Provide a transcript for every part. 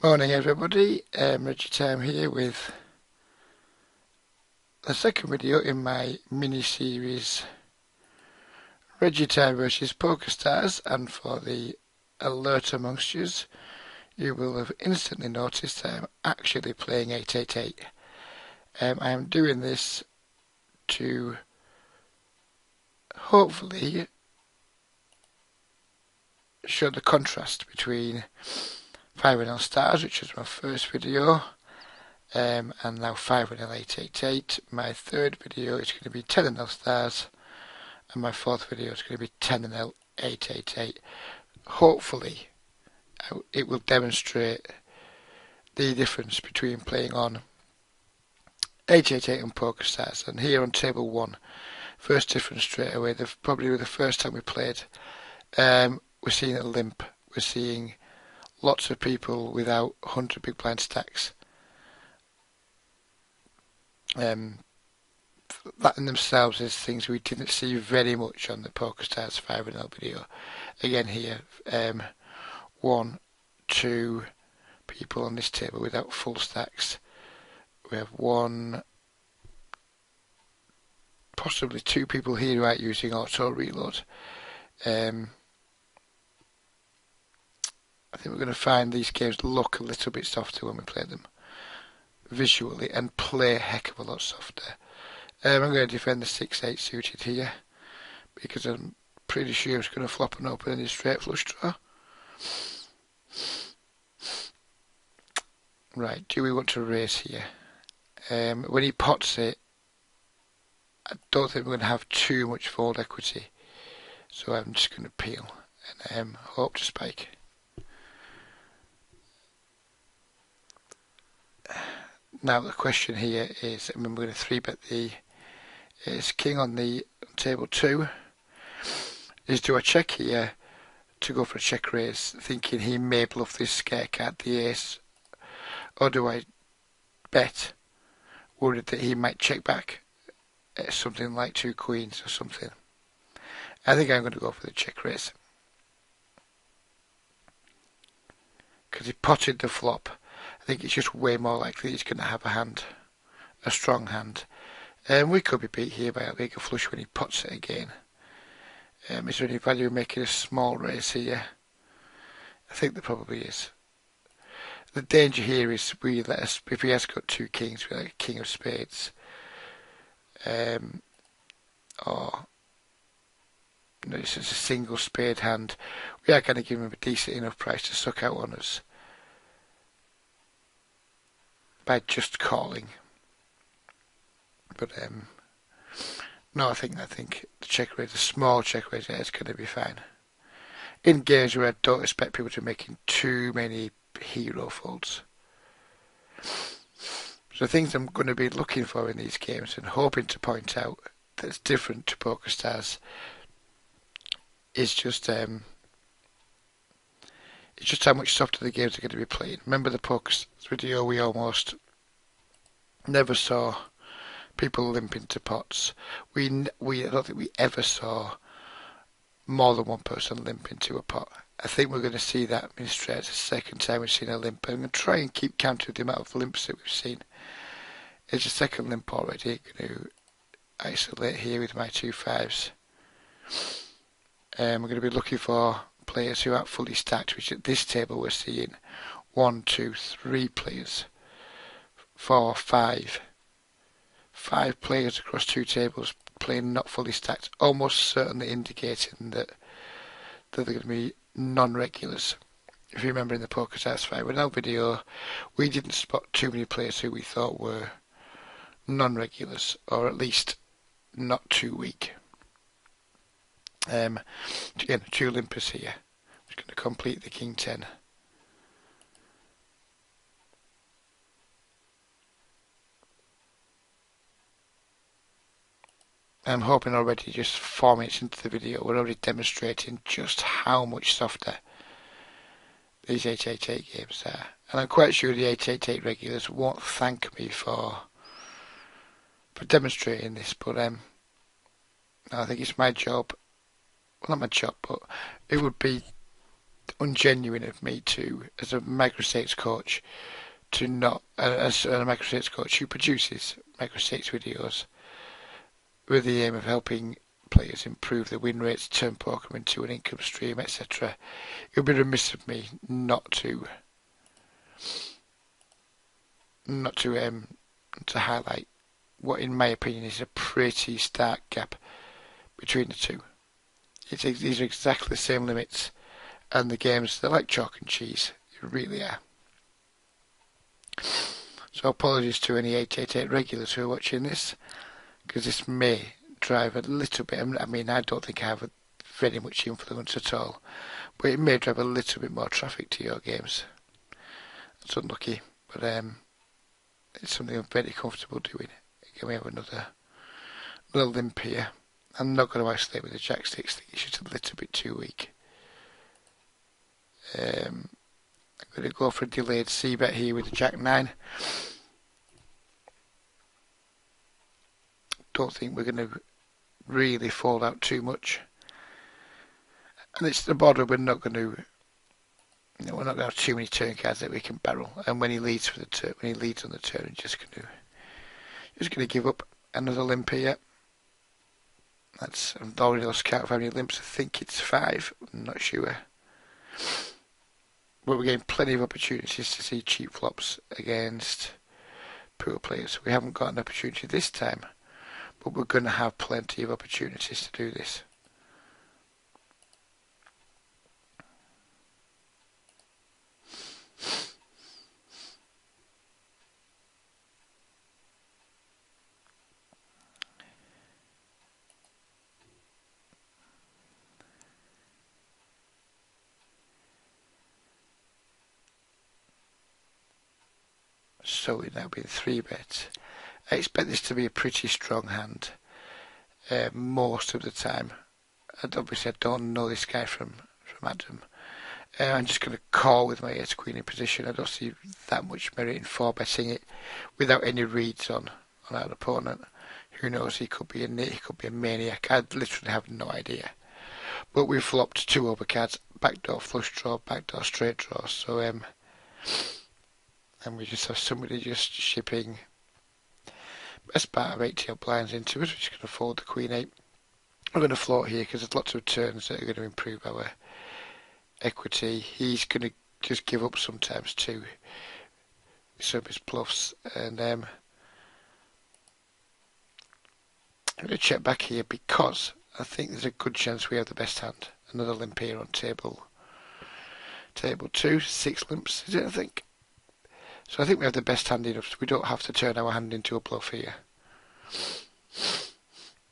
Morning everybody, RegiTime here with the second video in my mini-series RegiTime versus Pokerstars, and for the alert amongst yous, you will have instantly noticed that I'm actually playing 888. I am doing this to hopefully show the contrast between 5 stars, which was my first video, and now 888. My third video is going to be 10 stars, and my fourth video is going to be 10 888. Hopefully it will demonstrate the difference between playing on 888 and Pokerstars. And here on table 1, first difference straight away, probably the first time we played, we're seeing a limp. We're seeing lots of people without 100 big blind stacks. That in themselves is things we didn't see very much on the Pokerstars 5-0 video. Again here, 1, 2 people on this table without full stacks. We have 1, possibly 2 people here who aren't using auto reload. I think we're going to find these games look a little bit softer when we play them visually, and play a heck of a lot softer. I'm going to defend the 6-8 suited here because I'm pretty sure it's going to flop and open in a straight flush draw. Right, do we want to raise here? When he pots it, I don't think we're going to have too much fold equity, so I'm just going to peel and hope to spike. Now the question here is, we're going to 3-bet the ace king on the table 2. Is do I check here to go for a check raise, thinking he may bluff this scare card, the ace, or do I bet, worried that he might check back at something like 2 queens or something? I think I'm going to go for the check raise, because he potted the flop. I think it's just way more likely he's going to have a strong hand. We could be beat here by a bigger flush when he pots it again. Is there any value in making a small raise here? I think there probably is. The danger here is if he has got 2 kings, we like a king of spades, or this is a single spade hand, we are going to give him a decent enough price to suck out on us by just calling. But no, I think the check raise, a small check raise, is going to be fine. In games where I don't expect people to be making too many hero folds. So things I'm going to be looking for in these games and hoping to point out that's different to Pokerstars is just it's just how much softer the games are going to be played. Remember the Pokerstars video, we almost never saw people limp into pots. I don't think we ever saw more than one person limp into a pot. I think we're going to see that in straight. It's the second time we've seen a limp. I'm going to try and keep count of the amount of limps that we've seen. It's a second limp already. I'm going to isolate here with my 2 5s. We're going to be looking for players who aren't fully stacked, which at this table we're seeing 1, 2, 3 players, 4, 5. 5 players across 2 tables playing not fully stacked, almost certainly indicating that they're going to be non-regulars. If you remember in the Pokerstars 5-0 video, we didn't spot too many players who we thought were non-regulars, or at least not too weak. Again, 2 limpers here. I'm just going to complete the king 10. I'm hoping already, just 4 minutes into the video, we're already demonstrating just how much softer these 888 games are. And I'm quite sure the 888 regulars won't thank me for demonstrating this, but I think it's my job, well, not my job, but it would be ungenuine of me to, as a micro-stakes coach, to not, as a micro-stakes coach who produces micro-stakes videos with the aim of helping players improve their win rates, turn poker into an income stream, etc. It would be remiss of me not to highlight what, in my opinion, is a pretty stark gap between the two. These are exactly the same limits, and the games, they're like chalk and cheese. They really are. So apologies to any 888 regulars who are watching this, because this may drive a little bit. I mean, I don't think I have very much influence at all, but it may drive a little bit more traffic to your games. It's unlucky, but it's something I'm very comfortable doing. Again, we have another limp here. I'm not going to isolate with the jack six. I think it's just a little bit too weak. I'm going to go for a delayed C bet here with the jack 9. Don't think we're going to really fall out too much. And it's the border. We're not going to have too many turn cards that we can barrel. And when he leads for the turn, when he leads on the turn, I'm just going to give up. Another limp here. I've already lost count of how many limps. I think it's 5. I'm not sure. But we're getting plenty of opportunities to see cheap flops against poor players. We haven't got an opportunity this time, but we're going to have plenty of opportunities to do this. So we've now been 3 bets. I expect this to be a pretty strong hand most of the time. And obviously I don't know this guy from Adam. I'm just going to call with my ace queen in position. I don't see that much merit in 4 betting it without any reads on our opponent. Who knows, he could be a nit, he could be a maniac. I literally have no idea. But we've flopped 2 overcards, backdoor flush draw, backdoor straight draw. So and we just have somebody just shipping best part of 80 odd blinds into us. We're just going to fold the queen 8. We're going to float here because there's lots of turns that are going to improve our equity. He's going to just give up sometimes too, some of his bluffs, and I'm going to check back here because I think there's a good chance we have the best hand. Another limp here on table 2, 6 limps is it, I think. So I think we have the best hand enough so we don't have to turn our hand into a bluff here.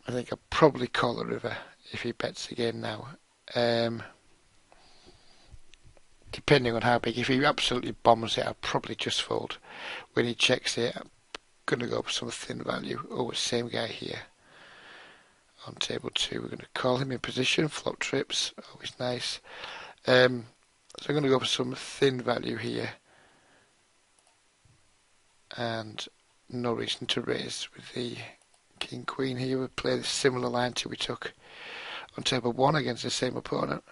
I think I'll probably call the river if he bets again now. Depending on how big. If he absolutely bombs it, I'll probably just fold. When he checks it, I'm going to go for some thin value. Oh, it's the same guy here. On table 2, we're going to call him in position. Flop trips, always nice. So I'm going to go for some thin value here. And no reason to raise with the king queen here. We'll play the similar line to we took on table 1 against the same opponent.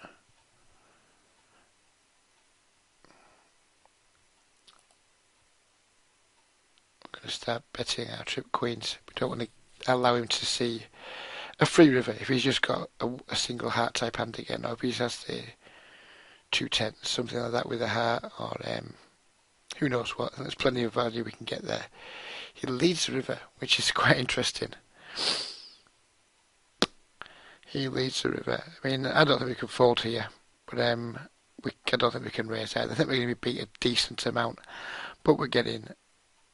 We're going to start betting our trip queens. We don't want to allow him to see a free river if he's just got a single heart type hand again, or if he has the 2 10s, something like that with a heart, or who knows what. There's plenty of value we can get there. He leads the river, which is quite interesting. He leads the river. I mean, I don't think we can fold here, but I don't think we can raise either. I think we're going to be beat a decent amount, but we're getting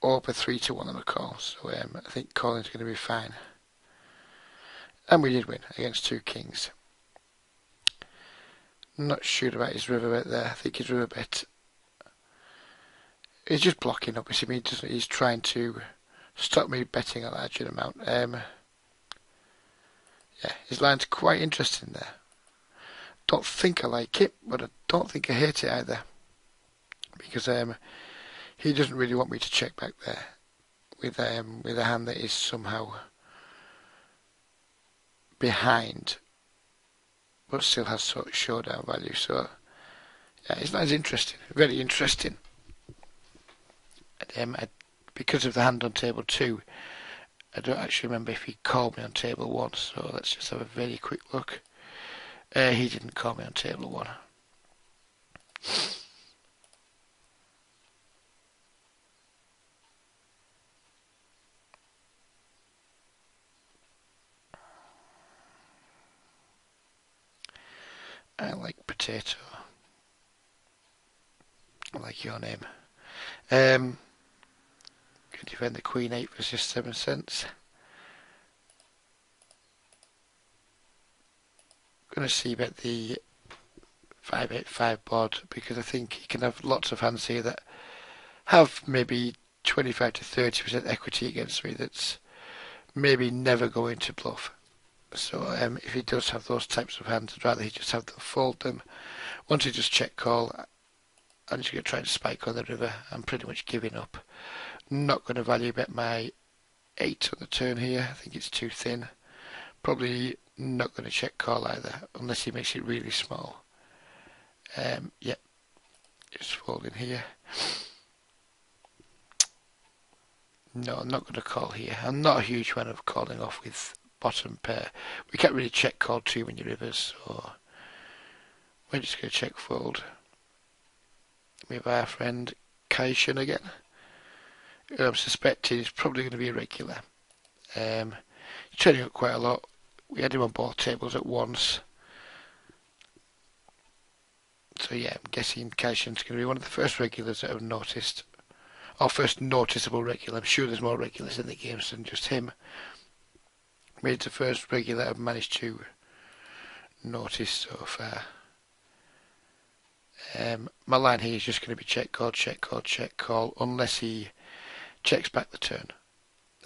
over 3 to 1 on a call, so I think calling's going to be fine. And we did win against 2 kings. Not sure about his river bet there. I think his river bet, he's just blocking, obviously. He's trying to stop me betting a larger amount. Yeah, his line's quite interesting there. Don't think I like it, but I don't think I hate it either. Because he doesn't really want me to check back there with a hand that is somehow behind, but still has sort of showdown value. So Yeah, it's not as interesting. Very interesting. Because of the hand on table 2, I don't actually remember if he called me on table 1, so let's just have a very quick look. He didn't call me on table 1. I like potato. I like your name. Can defend the queen 8 for just 7 cents. Going to see bet the 5-8-5 board because I think he can have lots of hands here that have maybe 25 to 30% equity against me that's maybe never going to bluff. So if he does have those types of hands, I'd rather he just have them fold them. Once he just check call, I'm just going to try to spike on the river. I'm pretty much giving up. Not going to value bet my 8 on the turn here. I think it's too thin. Probably not going to check call either, unless he makes it really small. Yeah, just folding here. No, I'm not going to call here. I'm not a huge fan of calling off with bottom pair. We can't really check call too many rivers, so we're just going to check fold. We have our friend Kaishan again, who I'm suspecting is probably going to be a regular. He's turning up quite a lot. We had him on both tables at once. So yeah, I'm guessing Kaishan's going to be one of the first regulars that I've noticed. Or first noticeable regular. I'm sure there's more regulars in the games than just him. He's the first regular I've managed to notice so far. My line here is just going to be check call, check call, check call, unless he checks back the turn.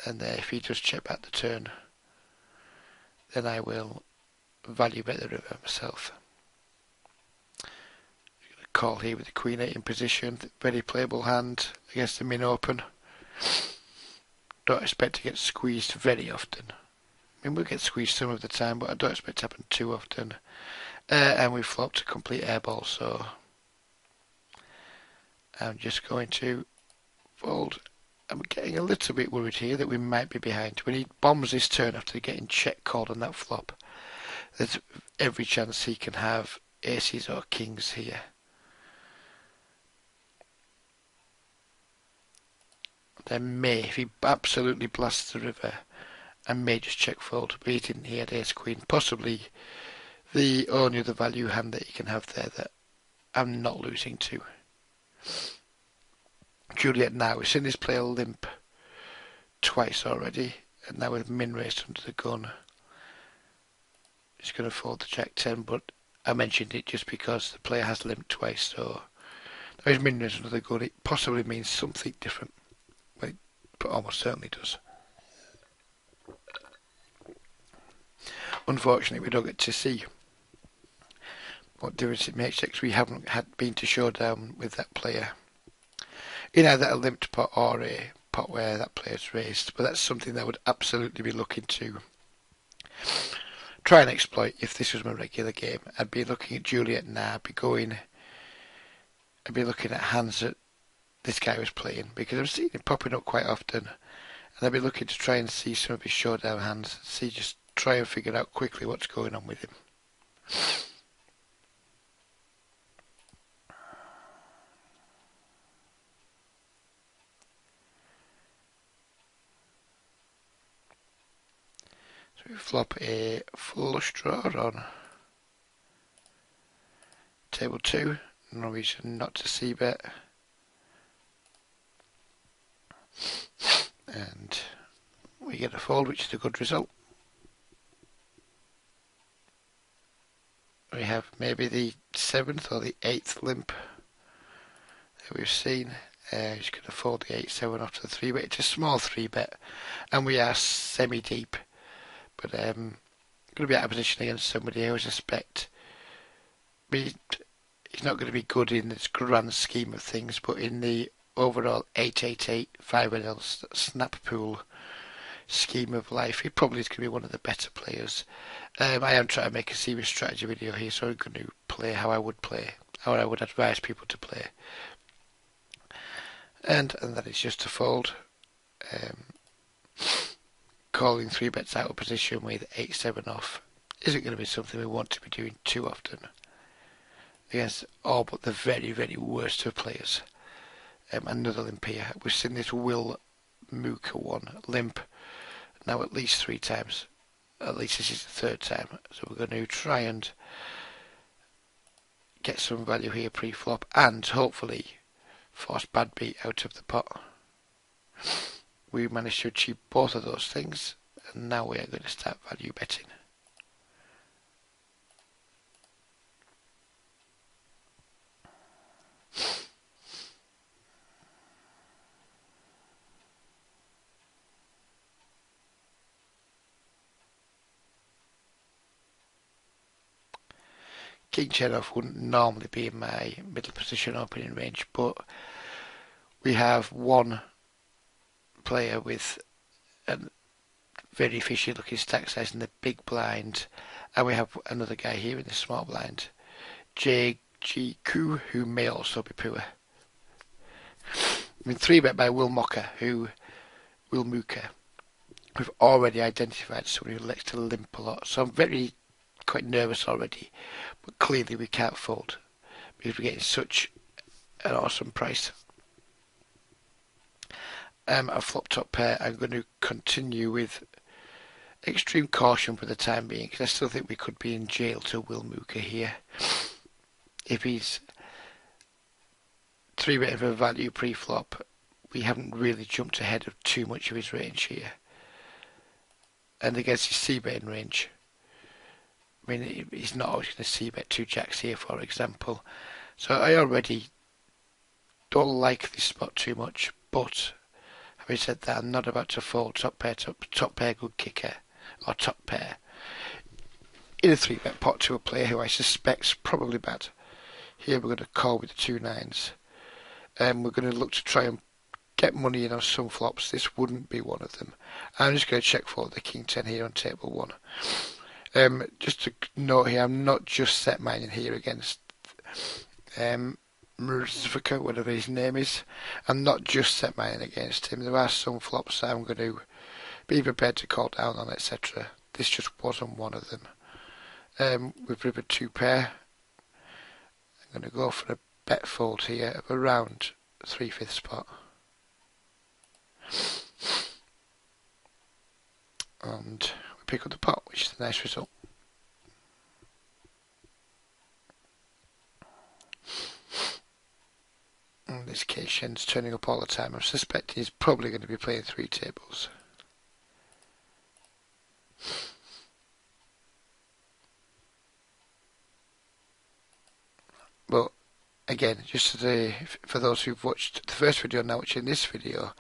And if he does check back the turn, then I will value bet the river myself. Call here with the queen 8 in position. Very playable hand against the min open. Don't expect to get squeezed very often. I mean, we'll get squeezed some of the time, but I don't expect it to happen too often. And we flopped a complete airball, so I'm just going to fold. I'm getting a little bit worried here that we might be behind. When he bombs this turn after getting check called on that flop, there's every chance he can have aces or kings here. Then may, if he absolutely blasts the river, I may just check fold, but he didn't. He had ace queen, possibly the only other value hand that he can have there that I'm not losing to. Juliet now, we've seen this player limp twice already, and now with min raised under the gun. He's going to fold the jack 10, but I mentioned it just because the player has limped twice, so now he's min raised under the gun. It possibly means something different. Well, it almost certainly does. Unfortunately, we don't get to see what difference it makes because we haven't been to showdown with that player in either a limped pot or a pot where that player's raised. But that's something that I would absolutely be looking to try and exploit if this was my regular game. I'd be looking at Juliet now. I'd be looking at hands that this guy was playing because I've seen him popping up quite often, and I'd be looking to try and see some of his showdown hands. Just try and figure out quickly what's going on with him. So we flop a flush draw on table 2. No reason not to see bet. And we get a fold, which is a good result. We have maybe the 7th or the 8th limp that we've seen. He's going to fold the 8-7 off to the 3 bet. It's a small 3 bet, and we are semi-deep. But going to be out of position against somebody who I suspect he's not going to be good in this grand scheme of things, but in the overall 8-8-8 5NL snap pool scheme of life, he probably is going to be one of the better players. I am trying to make a serious strategy video here, so I'm going to play how I would play how I would advise people to play. And that is just to fold. Calling 3 bets out of position with 8-7 off isn't going to be something we want to be doing too often against all but the very, very worst of players. Another limp here. We've seen this Will Mooker one limp now at least 3 times. At least this is the 3rd time. So we're going to try and get some value here pre-flop and hopefully force bad beat out of the pot. We managed to achieve both of those things, and now we are going to start value betting. King 10 off wouldn't normally be in my middle position opening range, but we have one player with a very fishy looking stack size in the big blind, and we have another guy here in the small blind, JGQ, who may also be poor. I mean, 3-bet by Will Mooker. We've already identified someone who likes to limp a lot, so I'm quite nervous already, but clearly we can't fold because we're getting such an awesome price. A flop top pair, I'm going to continue with extreme caution for the time being because I still think we could be in jail to Will Mooker here. If he's 3-betting for value pre-flop, we haven't really jumped ahead of too much of his range here. And against his c-betting range, I mean, he's not always going to c-bet 2 jacks here, for example. So I already don't like this spot too much, but having said that, I'm not about to fold top pair good kicker, or top pair, in a 3-bet pot to a player who I suspect's probably bad. Here we're going to call with the 2 9s. We're going to look to try and get money in on some flops. This wouldn't be one of them. I'm just going to check for the King 10 here on table 1. Just to note here, I'm not just set mining here against Murzvika, whatever his name is. I'm not just set mining against him. There are some flops that I'm going to be prepared to call down on, etc. This just wasn't one of them. We've rivered 2 pair. I'm going to go for a bet fold here of around 3/5 spot. And we pick up the pot, which is a nice result. In this case, Shen's turning up all the time. I'm suspecting he's probably going to be playing 3 tables. But again, just for those who've watched the first video and now watching this video,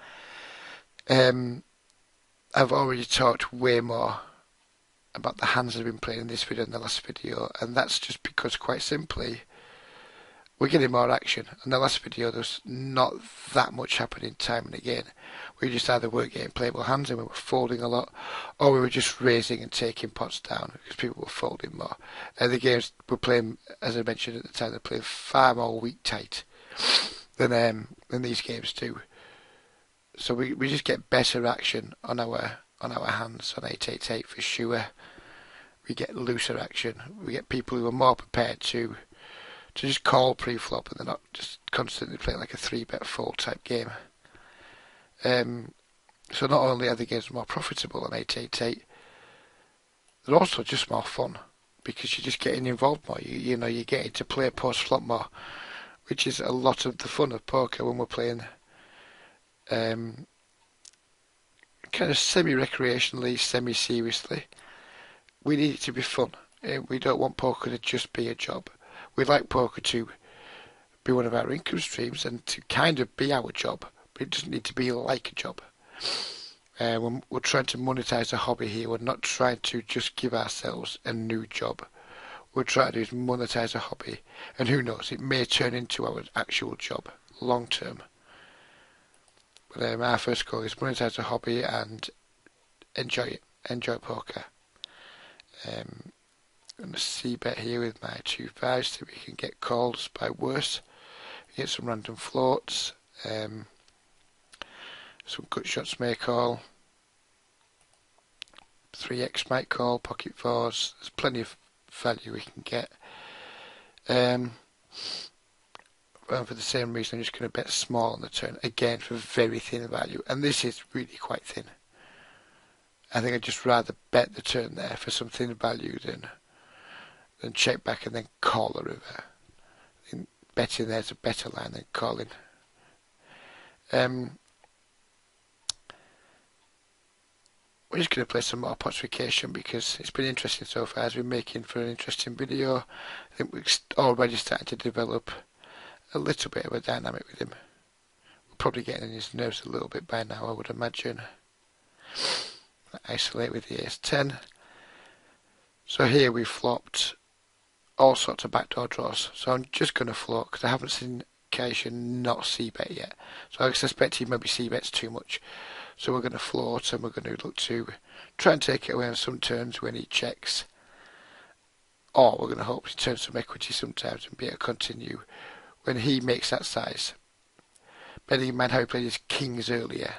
I've already talked way more about the hands that have been playing in this video than the last video, and that's just because, quite simply, we're getting more action. In the last video, there's not that much happening time and again. We just either weren't getting playable hands and we were folding a lot, or we were just raising and taking pots down because people were folding more. And the games we're playing, as I mentioned at the time, they're playing far more weak tight than these games do. So we just get better action on our hands on 888 for sure. We get looser action. We get people who are more prepared to just call pre-flop, and they're not just constantly playing like a 3-bet fold type game. So not only are the games more profitable on 888, they're also just more fun because you're just getting involved more. You know, you're getting to play post-flop more, which is a lot of the fun of poker when we're playing kind of semi-recreationally, semi-seriously. We need it to be fun. We don't want poker to just be a job. We'd like poker to be one of our income streams and to kind of be our job, but it doesn't need to be like a job. When we're trying to monetize a hobby here, we're not trying to just give ourselves a new job. What we're trying to do is monetize a hobby, and who knows, it may turn into our actual job long term. But our first goal is monetize a hobby and enjoy it, enjoy poker. I'm going to c-bet here with my 2-5 so we can get calls by worse. Get some random floats. Some gut shots may call. 3x might call. Pocket 4s. There's plenty of value we can get. And for the same reason, I'm just going to bet small on the turn again for very thin value. And this is really quite thin. I think I'd just rather bet the turn there for some thin value than check back and then call the river. I think betting there's a better line than calling. We're just going to play some more potification because it's been interesting so far. As we're making for an interesting video, I think we're already starting to develop a little bit of a dynamic with him. We're probably getting in his nerves a little bit by now, I would imagine. Isolate with the ace-10. So here we flopped all sorts of backdoor draws. So I'm just going to float because I haven't seen Kaisha not c-bet yet. So I suspect he maybe c-bets too much. So we're going to float and we're going to look to try and take it away on some turns when he checks. Or we're going to hope he turns some equity sometimes and be able to continue when he makes that size. Bearing in mind how he played his kings earlier.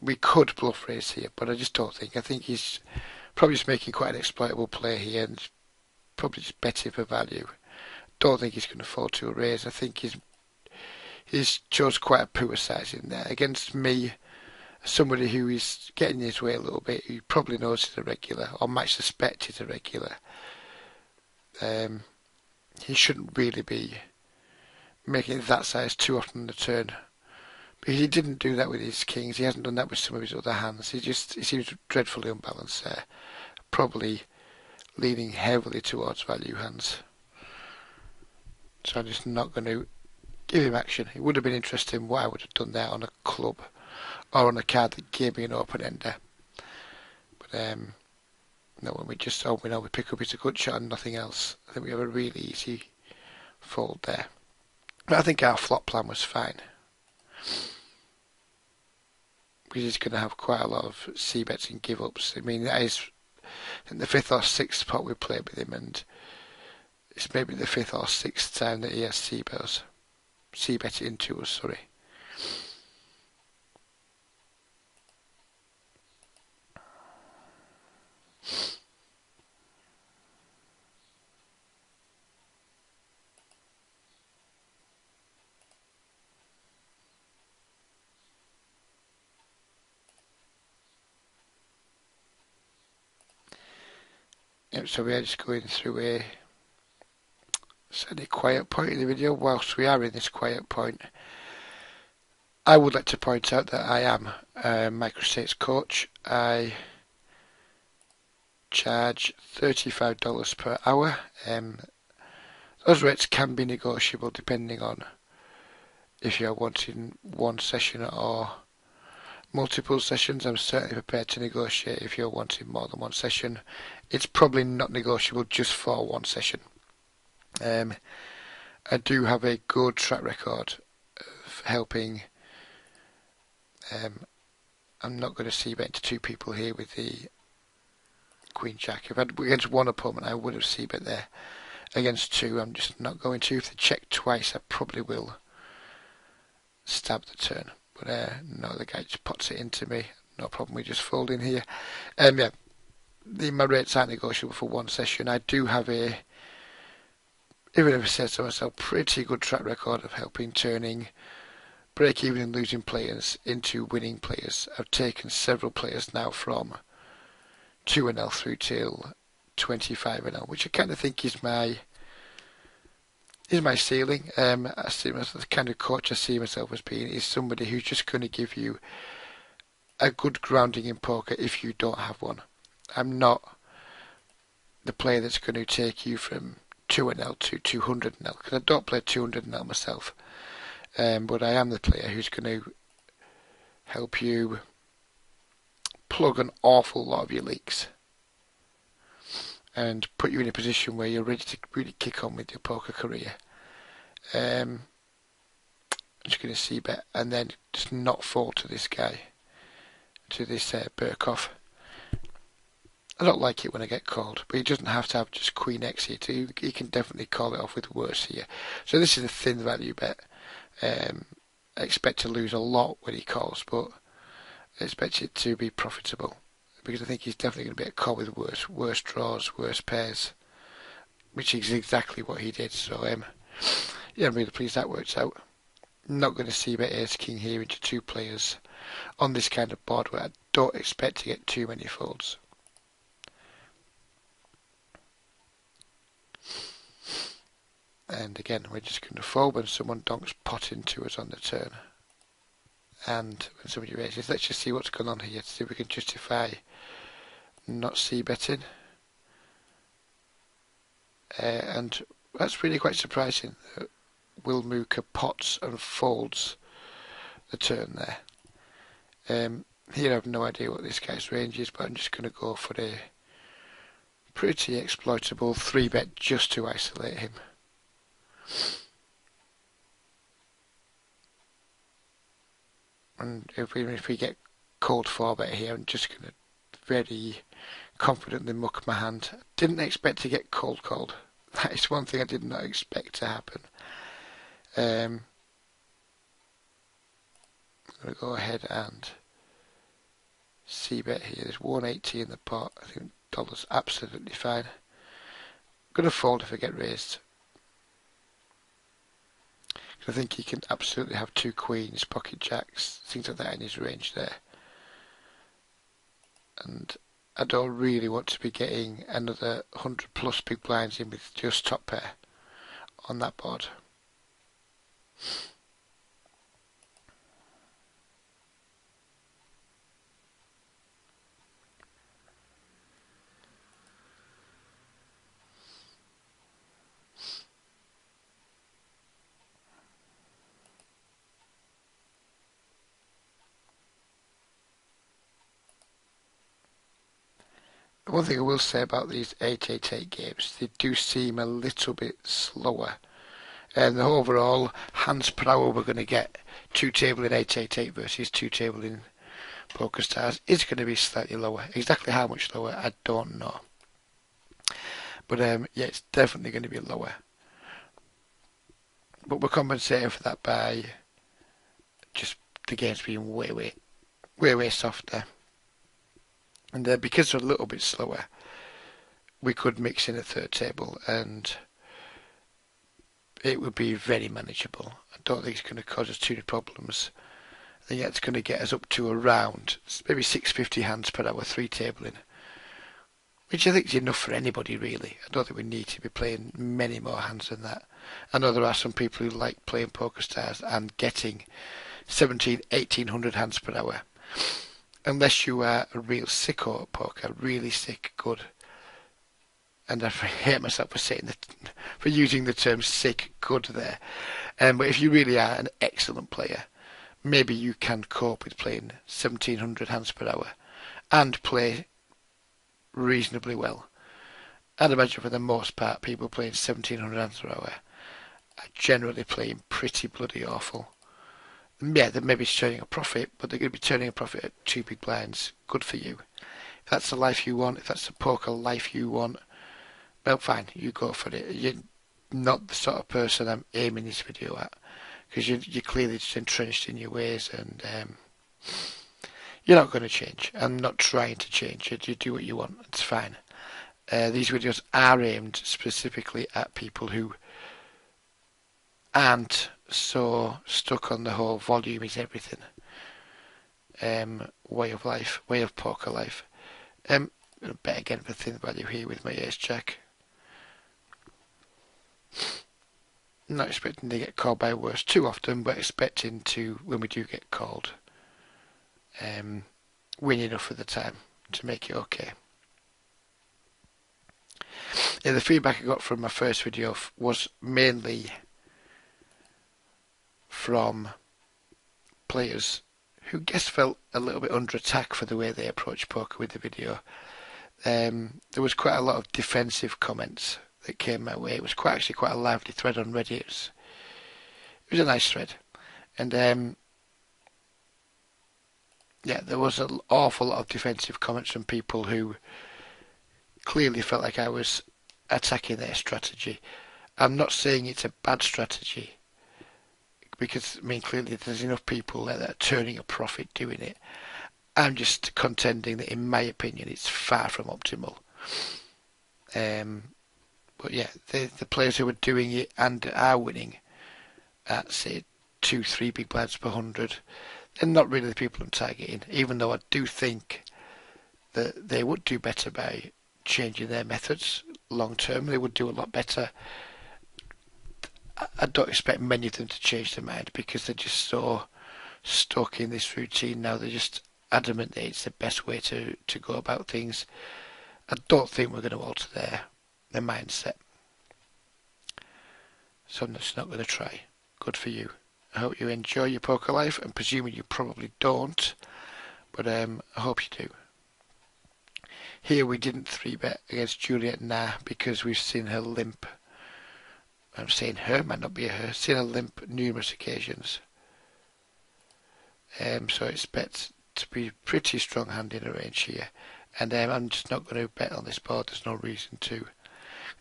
We could bluff raise here, but I just don't think. I think he's probably just making quite an exploitable play here and probably just betting for value. Don't think he's going to fall to a raise. I think he's chose quite a poor size in there. Against me, somebody who is getting his way a little bit, who probably knows he's a regular, or might suspect he's a regular. He shouldn't really be making that size too often in the turn. But he didn't do that with his kings. He hasn't done that with some of his other hands. He seems dreadfully unbalanced there. Probably leaning heavily towards value hands. So I'm just not going to give him action. It would have been interesting what I would have done there on a club or on a card that gave me an open ender. But no, when we just we pick up his gut shot and nothing else. I think we have a really easy fold there. But I think our flop plan was fine. Because he's going to have quite a lot of c-bets and give-ups. I mean, that is in the 5th or 6th pot we played with him, and it's maybe the 5th or 6th time that he has c-bet into us, sorry. Yep, so we are just going through a quiet point in the video. Whilst we are in this quiet point, I would like to point out that I am a microstates coach. I charge $35 per hour. Those rates can be negotiable depending on if you're wanting one session or multiple sessions. I'm certainly prepared to negotiate if you're wanting more than one session. It's probably not negotiable just for one session. I do have a good track record of helping. I'm not going to c-bet into two people here with the Queen Jack. If I had against one opponent, I would have c-bet there. Against two, I'm just not going to. If they check twice, I probably will stab the turn. But no, the guy just pots it into me. No problem, we just fold in here. Yeah, my rates aren't negotiable for one session. I do have a, even if I say so myself, pretty good track record of helping turning break-even and losing players into winning players. I've taken several players now from 2-0 through till 25-0, which I kind of think is my ceiling. I see myself, the kind of coach I see myself as being is somebody who's just going to give you a good grounding in poker if you don't have one. I'm not the player that's going to take you from 2-0 to 200-0 because I don't play 200-0 myself. But I am the player who's going to help you plug an awful lot of your leaks and put you in a position where you're ready to really kick on with your poker career. I'm just going to c-bet and then just not fall to this guy. to this Burkhoff. I don't like it when I get called, but he doesn't have to have just Queen X here too. He can definitely call it off with worse here. So this is a thin value bet. I expect to lose a lot when he calls, but I expect it to be profitable because I think he's definitely going to be a call with worse draws, worse pairs, which is exactly what he did. So yeah, I'm really pleased that works out. Not going to see bet Ace King here into two players on this kind of board where I don't expect to get too many folds. And again, we're just going to fold when someone donks pot into us on the turn. And when somebody raises, let's just see what's going on here to see if we can justify not c-betting. And that's really quite surprising. Wilmuka pots and folds the turn there. Here I have no idea what this guy's range is, but I'm just going to go for a pretty exploitable 3-bet just to isolate him. And even if we get cold 4-bet here, I'm just going to very confidently muck my hand. Didn't expect to get cold. That is one thing I did not expect to happen. I'm going to go ahead and c-bet here. There's 180 in the pot. I think dollar's absolutely fine. I'm going to fold if I get raised. I think he can absolutely have two queens, pocket jacks, things like that in his range there. And I don't really want to be getting another 100 plus big blinds in with just top pair on that board. One thing I will say about these 888 games, they do seem a little bit slower. And the overall hands per hour we're going to get 2 table in 888 versus 2 table in Pokerstars is going to be slightly lower. Exactly how much lower, I don't know. But yeah, it's definitely going to be lower. But we're compensating for that by just the games being way softer. And because they're a little bit slower, we could mix in a third table and it would be very manageable. I don't think it's going to cause us too many problems. I think it's going to get us up to around maybe 650 hands per hour, 3 tabling, which I think is enough for anybody really. I don't think we need to be playing many more hands than that. I know there are some people who like playing Pokerstars and getting 1800 hands per hour. Unless you are a real sicko at poker, really sick, good. And I hate myself for using the term sick, good there. But if you really are an excellent player, maybe you can cope with playing 1700 hands per hour and play reasonably well. I'd imagine for the most part, people playing 1700 hands per hour are generally playing pretty bloody awful. Yeah, they may be turning a profit, but they're going to be turning a profit at 2 big blinds. Good for you. If that's the life you want, if that's the poker life you want, well, fine, you go for it. You're not the sort of person I'm aiming this video at, because you're clearly just entrenched in your ways, and you're not going to change. I'm not trying to change. You do what you want. It's fine. These videos are aimed specifically at people who aren't so stuck on the whole volume is everything way of life, way of poker life. I'm going to bet again for thin value here with my ace jack. Not expecting to get called by worse too often, but expecting to, when we do get called, win enough for the time to make it okay. Yeah, the feedback I got from my first video was mainly from players who felt a little bit under attack for the way they approached poker with the video. There was quite a lot of defensive comments that came my way. It was actually quite a lively thread on Reddit. It was a nice thread, and yeah, there was an awful lot of defensive comments from people who clearly felt like I was attacking their strategy. I'm not saying it's a bad strategy because, I mean, clearly there's enough people there that are turning a profit doing it. I'm just contending that, in my opinion, it's far from optimal. But yeah, the players who are doing it and are winning at, say, 2-3 big blinds per 100, they're not really the people I'm targeting, even though I do think that they would do better by changing their methods long term. They would do a lot better. I don't expect many of them to change their mind because they're just so stuck in this routine now. They're just adamant that it's the best way to go about things. I don't think we're going to alter their mindset. So I'm just not going to try. Good for you. I hope you enjoy your poker life. I'm presuming you probably don't, but I hope you do. Here we didn't 3-bet against Juliet Nah because we've seen her limp. I'm saying her, might not be a her. Seen her limp numerous occasions. So I expect to be pretty strong hand in a range here. And I'm just not going to bet on this board. There's no reason to.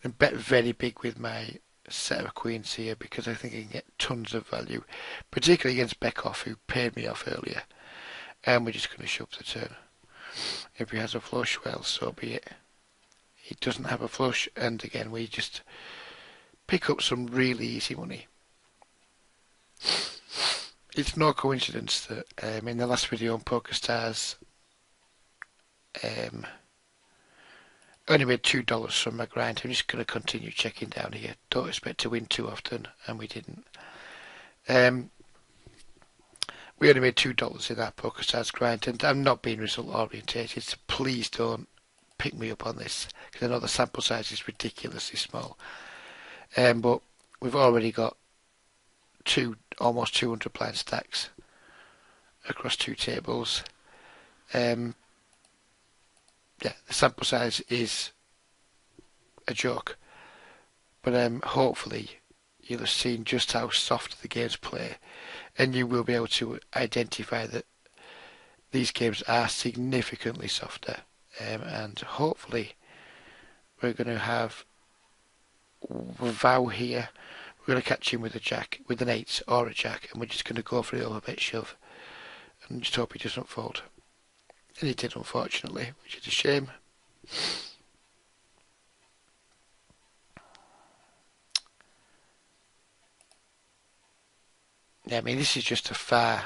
I'm bet very big with my set of queens here because I think I can get tons of value, particularly against Beckhoff, who paid me off earlier. And we're just going to shove the turn. If he has a flush, well, so be it. He doesn't have a flush, and again, we just pick up some really easy money. It's no coincidence that in the last video on Pokerstars, only made $2 from my grind. I'm just going to continue checking down here. Don't expect to win too often, and we didn't. We only made $2 in that Pokerstars grind, and I'm not being result orientated, so please don't pick me up on this, because I know the sample size is ridiculously small. But we've already got almost 200 blind stacks across 2 tables. Yeah, the sample size is a joke, but hopefully you'll have seen just how soft the games play, and you will be able to identify that these games are significantly softer, and hopefully we're going to have Vow here. We're going to catch him with a jack, with an 8 or a jack, and we're just going to go for the overbet shove and just hope he doesn't fold. And he did, unfortunately, which is a shame. Yeah, I mean, this is just a far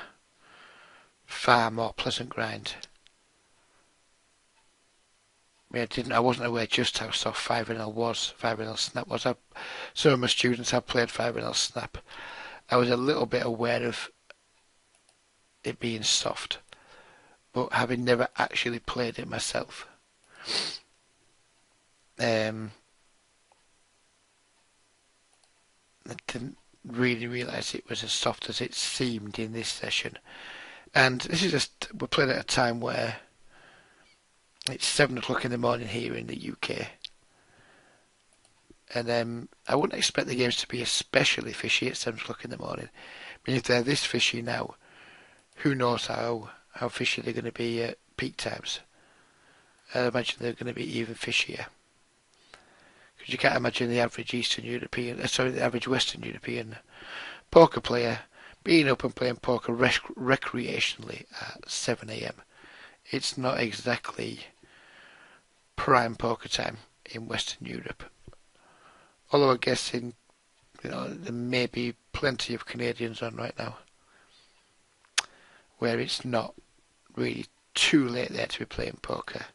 more pleasant grind. I mean, I wasn't aware just how soft 5NL was, 5NL Snap was. Some of my students have played 5NL Snap. I was a little bit aware of it being soft, but having never actually played it myself, I didn't really realise it was as soft as it seemed in this session. And this is just, we're playing at a time where it's 7 o'clock in the morning here in the UK. And I wouldn't expect the games to be especially fishy at 7 o'clock in the morning. I mean, if they're this fishy now, who knows how fishy they're going to be at peak times. I imagine they're going to be even fishier. Because you can't imagine the average the average Western European poker player being up and playing poker recreationally at 7 AM. It's not exactly prime poker time in Western Europe. Although I guess there may be plenty of Canadians on right now, where it's not really too late there to be playing poker.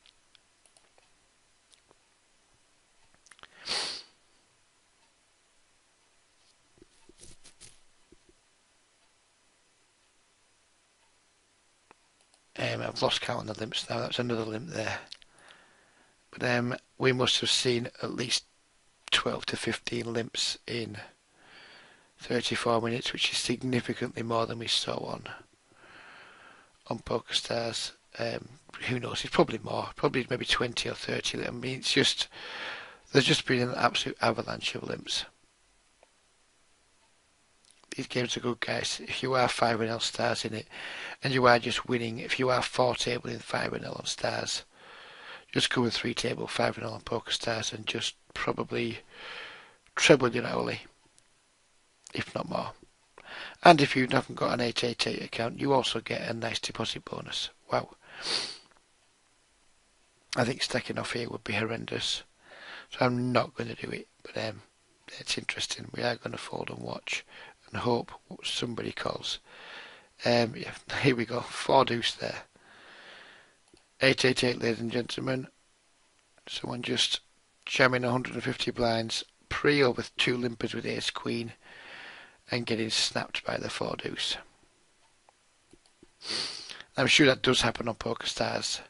I've lost count on the limps now. That's another limp there. But we must have seen at least 12 to 15 limps in 34 minutes, which is significantly more than we saw on Pokerstars. Who knows? It's probably more. Probably maybe 20 or 30. I mean, there's just been an absolute avalanche of limps. these games are good, guys. If you are 5-0 stars in it, and you are just winning, if you are 4 table in 5-0 on stars, just go with 3 table 5-0 on Pokerstars and just probably treble your hourly, if not more. And if you haven't got an 888 account, you also get a nice deposit bonus. Wow. I think stacking off here would be horrendous. So I'm not going to do it. But it's interesting. We are going to fold and watch and hope somebody calls. Yeah, here we go. 4 deuce there. 888, ladies and gentlemen. Someone just jamming 150 blinds. Pre-o with 2 limpers with ace queen. And getting snapped by the 4 deuce. I'm sure that does happen on Pokerstars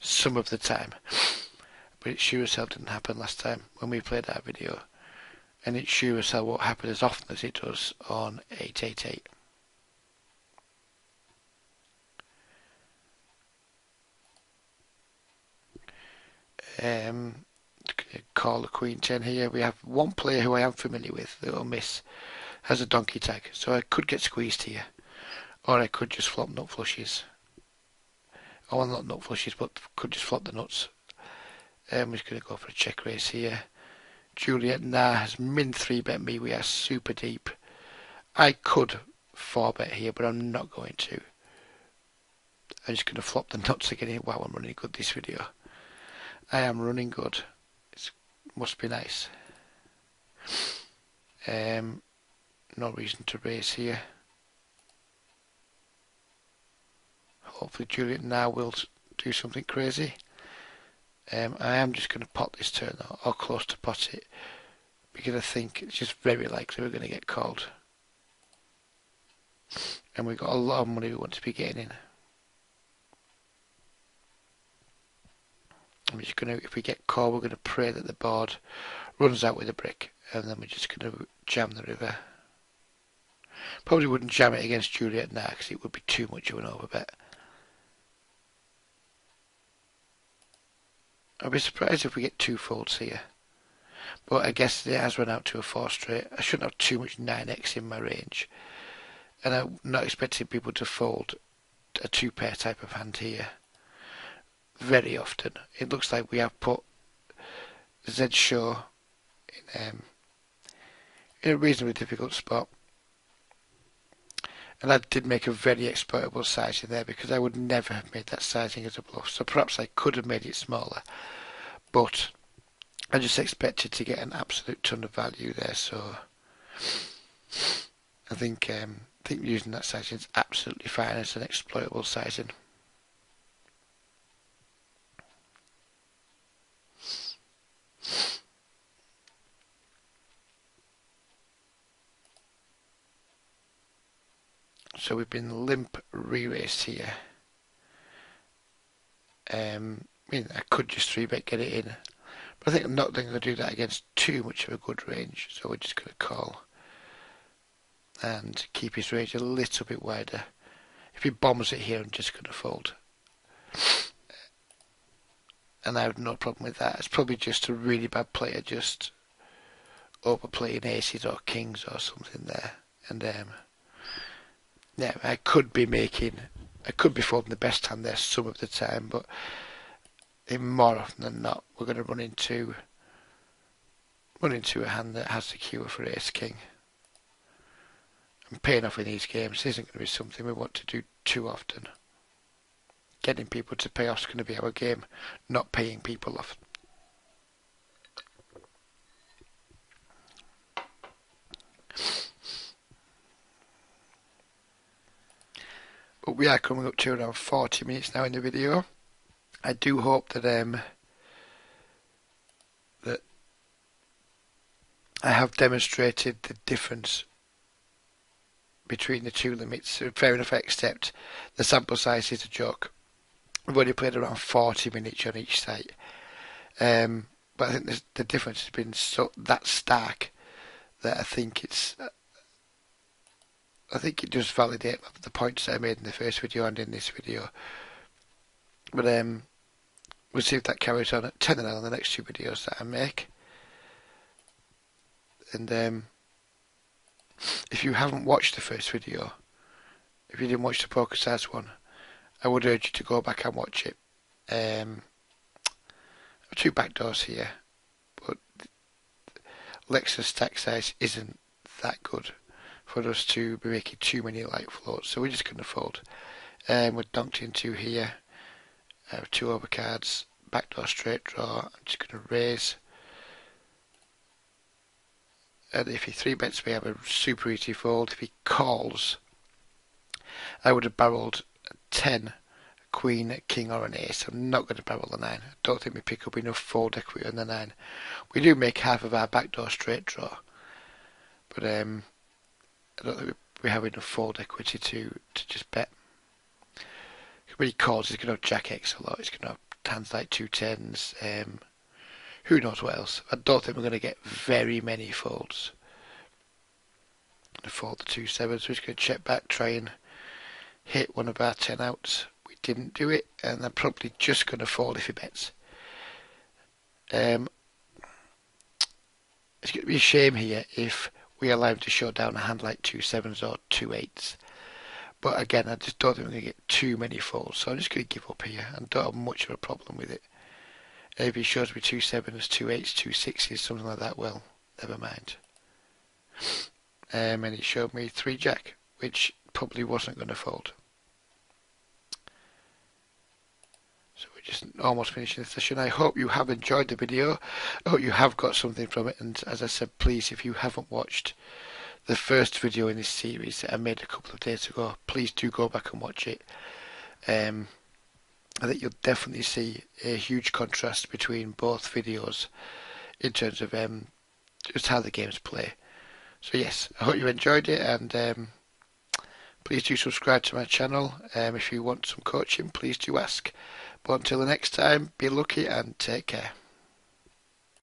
some of the time, but it sure as hell didn't happen last time when we played that video, and it sure as hell won't happen as often as it does on 888. Call the Queen 10 here. We have one player who I am familiar with that will miss, has a donkey tag, so I could get squeezed here, or I could just flop nut flushes. Oh, well, not nut flushes, but could just flop the nuts. We're just going to go for a check raise here. Juliet has min 3-bet me. We are super deep. I could 4-bet here, but I'm not going to. I'm just going to flop the nuts again. Wow, I'm running good this video. I am running good. It must be nice. No reason to raise here. Hopefully Juliet now will do something crazy. I am just going to pot this turn, or close to pot it, because I think it's just very likely we're going to get called. And we've got a lot of money we want to be getting in. I'm just going to, if we get called, we're going to pray that the board runs out with a brick, and then we're just going to jam the river. Probably wouldn't jam it against Juliet now, because it would be too much of an overbet. I'd be surprised if we get 2 folds here. But I guess it has run out to a 4 straight. I shouldn't have too much 9x in my range. And I'm not expecting people to fold a 2-pair type of hand here very often. It looks like we have put Z Show in a reasonably difficult spot. And I did make a very exploitable sizing there, because I would never have made that sizing as a bluff. So perhaps I could have made it smaller, but I just expected to get an absolute ton of value there. So I think using that sizing is absolutely fine as an exploitable sizing. So we've been limp re-raised here. I mean, I could just 3-bet get it in, but I think I'm not going to do that against too much of a good range. So we're just going to call and keep his range a little bit wider. If he bombs it here, I'm just going to fold. And I have no problem with that. It's probably just a really bad player just overplaying aces or kings or something there. And yeah, I could be folding the best hand there some of the time, but more often than not, we're going to run into a hand that has the cure for ace king. And paying off in these games isn't going to be something we want to do too often. Getting people to pay off is going to be our game, not paying people off. But we are coming up to around 40 minutes now in the video. I do hope that that I have demonstrated the difference between the 2 limits. Fair enough, I accept the sample size is a joke. We've only played around 40 minutes on each site. But I think the difference has been that stark that I think it does validate the points that I made in the first video and in this video. But we'll see if that carries on at 10 and on the next 2 videos that I make. And if you haven't watched the first video, if you didn't watch the Pokerstars one, I would urge you to go back and watch it. Two backdoors here, but Lex's stack size isn't that good for us to be making too many light floats, so we're just going to fold. We're donked into here, two overcards, backdoor straight draw. I'm just going to raise. And if he 3-bets, we have a super easy fold. If he calls, I would have barreled a 10, a queen, a king, or an ace. I'm not going to barrel the 9. I don't think we pick up enough fold equity on the 9. We do make half of our backdoor straight draw, but I don't think we have enough fold equity to just bet. When he calls, he's going to have Jack X a lot. He's going to have hands like 2 10s. Who knows what else? I don't think we're going to get very many folds. Fold the 2 7s. We're just going to check back, try and hit one of our 10 outs. We didn't do it, and I'm probably just going to fold if he bets. It's going to be a shame here if we allow him to show down a hand like 2 7s or 2 8s. But again, I just don't think we're going to get too many folds, so I'm just going to give up here and don't have much of a problem with it. If he shows me 2 7s, 2 8s, 2 6s, something like that, well, never mind. And he showed me 3 Jack, which probably wasn't going to fold. So we're just almost finishing the session. I hope you have enjoyed the video. I hope you have got something from it. And as I said, please, if you haven't watched the first video in this series that I made a couple of days ago, please do go back and watch it. I think you'll definitely see a huge contrast between both videos in terms of just how the games play. So yes, I hope you enjoyed it, and please do subscribe to my channel. If you want some coaching, please do ask. But until the next time, be lucky and take care.